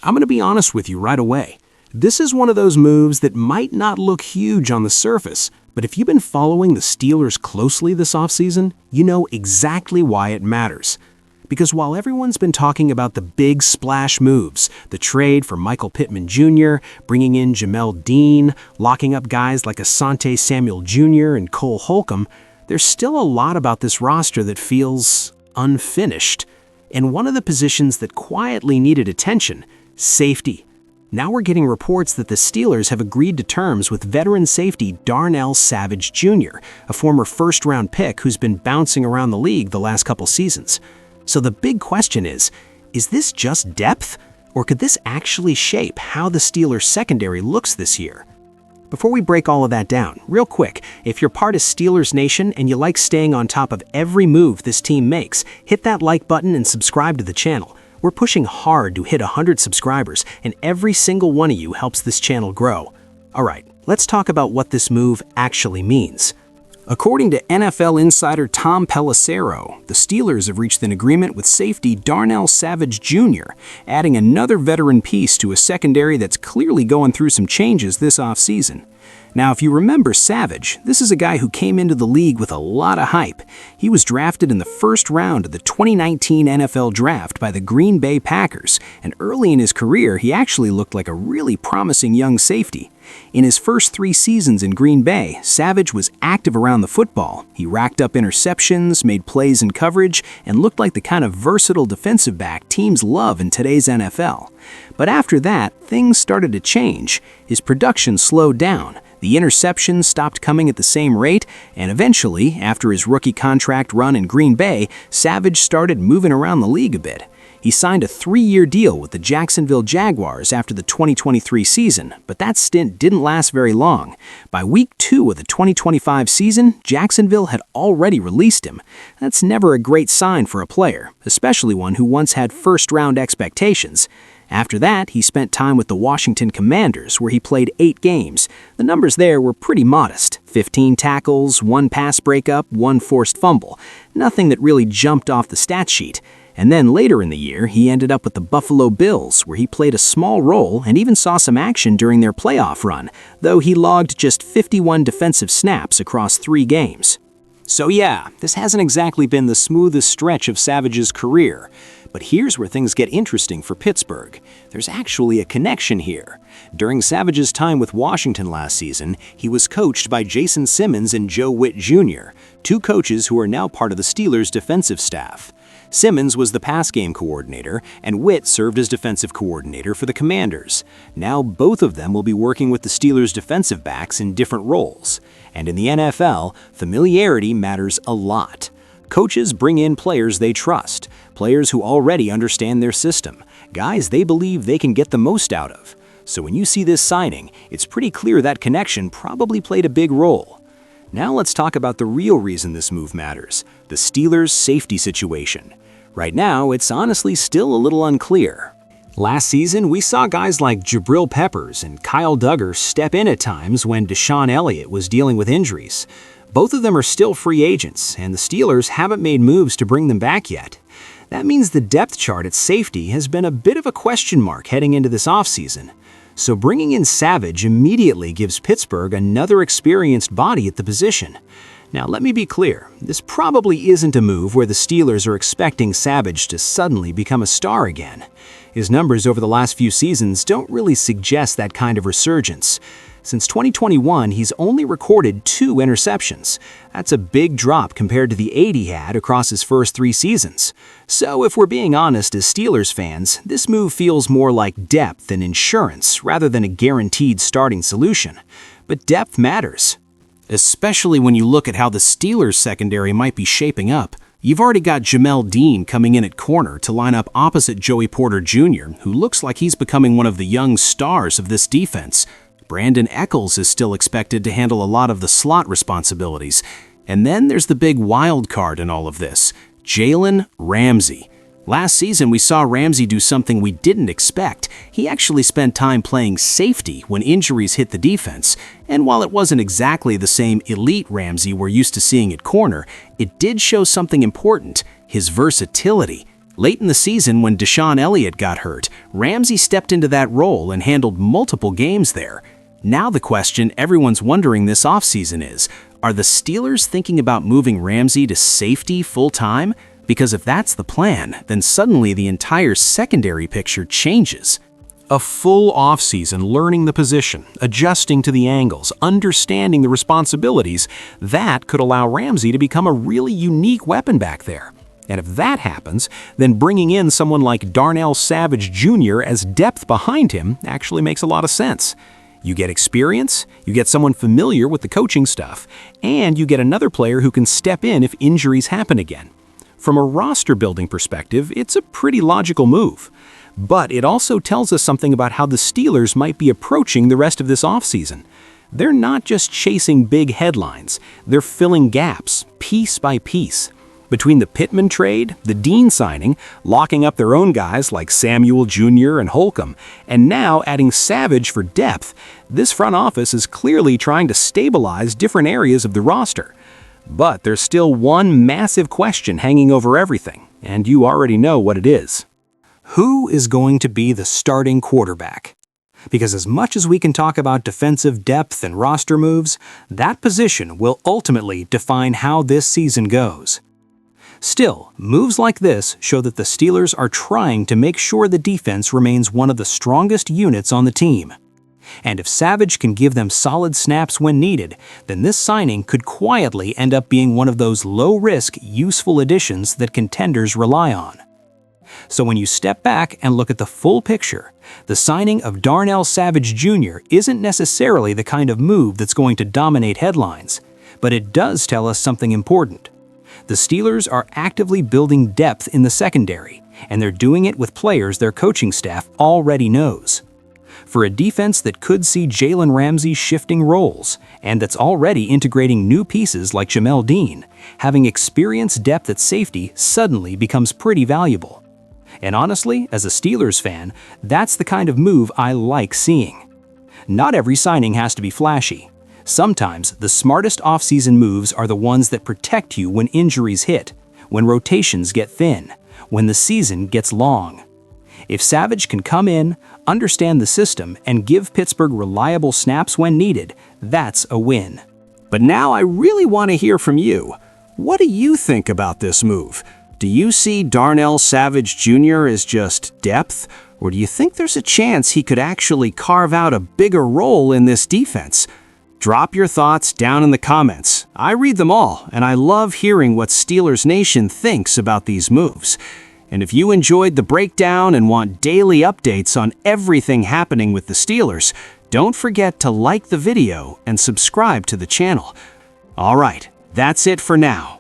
I'm going to be honest with you right away. This is one of those moves that might not look huge on the surface, but if you've been following the Steelers closely this offseason, you know exactly why it matters. Because while everyone's been talking about the big splash moves, the trade for Michael Pittman Jr., bringing in Jamel Dean, locking up guys like Asante Samuel Jr. and Cole Holcomb, there's still a lot about this roster that feels unfinished. And one of the positions that quietly needed attention, safety. Now we're getting reports that the Steelers have agreed to terms with veteran safety Darnell Savage Jr., a former first-round pick who's been bouncing around the league the last couple seasons. So the big question is this just depth, or could this actually shape how the Steelers secondary looks this year? Before we break all of that down, real quick, if you're part of Steelers Nation and you like staying on top of every move this team makes, hit that like button and subscribe to the channel. We're pushing hard to hit 100 subscribers, and every single one of you helps this channel grow. All right, let's talk about what this move actually means. According to NFL insider Tom Pelissero, the Steelers have reached an agreement with safety Darnell Savage Jr., adding another veteran piece to a secondary that's clearly going through some changes this offseason. Now, if you remember Savage, this is a guy who came into the league with a lot of hype. He was drafted in the first round of the 2019 NFL Draft by the Green Bay Packers, and early in his career, he actually looked like a really promising young safety. In his first 3 seasons in Green Bay, Savage was active around the football. He racked up interceptions, made plays in coverage, and looked like the kind of versatile defensive back teams love in today's NFL. But after that, things started to change. His production slowed down. The interceptions stopped coming at the same rate, and eventually, after his rookie contract run in Green Bay, Savage started moving around the league a bit. He signed a 3-year deal with the Jacksonville Jaguars after the 2023 season, but that stint didn't last very long. By week 2 of the 2025 season, Jacksonville had already released him. That's never a great sign for a player, especially one who once had first-round expectations. After that, he spent time with the Washington Commanders, where he played 8 games. The numbers there were pretty modest: 15 tackles, 1 pass breakup, 1 forced fumble. Nothing that really jumped off the stat sheet. And then later in the year, he ended up with the Buffalo Bills, where he played a small role and even saw some action during their playoff run, though he logged just 51 defensive snaps across 3 games. So yeah, this hasn't exactly been the smoothest stretch of Savage's career. But here's where things get interesting for Pittsburgh. There's actually a connection here. During Savage's time with Washington last season, he was coached by Jason Simmons and Joe Witt Jr., 2 coaches who are now part of the Steelers' defensive staff. Simmons was the pass game coordinator, and Witt served as defensive coordinator for the Commanders. Now both of them will be working with the Steelers' defensive backs in different roles. And in the NFL, familiarity matters a lot. Coaches bring in players they trust, players who already understand their system, guys they believe they can get the most out of. So when you see this signing, it's pretty clear that connection probably played a big role. Now let's talk about the real reason this move matters, the Steelers' safety situation. Right now, it's honestly still a little unclear. Last season, we saw guys like Jabril Peppers and Kyle Duggar step in at times when Deshaun Elliott was dealing with injuries. Both of them are still free agents, and the Steelers haven't made moves to bring them back yet. That means the depth chart at safety has been a bit of a question mark heading into this offseason. So bringing in Savage immediately gives Pittsburgh another experienced body at the position. Now let me be clear, this probably isn't a move where the Steelers are expecting Savage to suddenly become a star again. His numbers over the last few seasons don't really suggest that kind of resurgence. Since 2021, he's only recorded 2 interceptions. That's a big drop compared to the 8 he had across his first 3 seasons. So if we're being honest as Steelers fans, this move feels more like depth and insurance rather than a guaranteed starting solution. But depth matters, especially when you look at how the Steelers secondary might be shaping up. You've already got Jamel Dean coming in at corner to line up opposite Joey Porter Jr., who looks like he's becoming one of the young stars of this defense. Brandon Echols is still expected to handle a lot of the slot responsibilities. And then there's the big wild card in all of this, Jalen Ramsey. Last season, we saw Ramsey do something we didn't expect. He actually spent time playing safety when injuries hit the defense. And while it wasn't exactly the same elite Ramsey we're used to seeing at corner, it did show something important, his versatility. Late in the season, when Deshaun Elliott got hurt, Ramsey stepped into that role and handled multiple games there. Now the question everyone's wondering this offseason is, are the Steelers thinking about moving Ramsey to safety full-time? Because if that's the plan, then suddenly the entire secondary picture changes. A full offseason learning the position, adjusting to the angles, understanding the responsibilities, that could allow Ramsey to become a really unique weapon back there. And if that happens, then bringing in someone like Darnell Savage Jr. as depth behind him actually makes a lot of sense. You get experience, you get someone familiar with the coaching stuff, and you get another player who can step in if injuries happen again. From a roster-building perspective, it's a pretty logical move. But it also tells us something about how the Steelers might be approaching the rest of this offseason. They're not just chasing big headlines, they're filling gaps, piece by piece. Between the Pittman trade, the Dean signing, locking up their own guys like Samuel Jr. and Holcomb, and now adding Savage for depth, this front office is clearly trying to stabilize different areas of the roster. But there's still one massive question hanging over everything, and you already know what it is. Who is going to be the starting quarterback? Because as much as we can talk about defensive depth and roster moves, that position will ultimately define how this season goes. Still, moves like this show that the Steelers are trying to make sure the defense remains one of the strongest units on the team. And if Savage can give them solid snaps when needed, then this signing could quietly end up being one of those low-risk, useful additions that contenders rely on. So when you step back and look at the full picture, the signing of Darnell Savage Jr. isn't necessarily the kind of move that's going to dominate headlines, but it does tell us something important. The Steelers are actively building depth in the secondary, and they're doing it with players their coaching staff already knows. For a defense that could see Jalen Ramsey shifting roles, and that's already integrating new pieces like Jamel Dean, having experienced depth at safety suddenly becomes pretty valuable. And honestly, as a Steelers fan, that's the kind of move I like seeing. Not every signing has to be flashy. Sometimes the smartest offseason moves are the ones that protect you when injuries hit, when rotations get thin, when the season gets long. If Savage can come in, understand the system, and give Pittsburgh reliable snaps when needed, that's a win. But now I really want to hear from you. What do you think about this move? Do you see Darnell Savage Jr. as just depth, or do you think there's a chance he could actually carve out a bigger role in this defense? Drop your thoughts down in the comments. I read them all, and I love hearing what Steelers Nation thinks about these moves. And if you enjoyed the breakdown and want daily updates on everything happening with the Steelers, don't forget to like the video and subscribe to the channel. All right, that's it for now.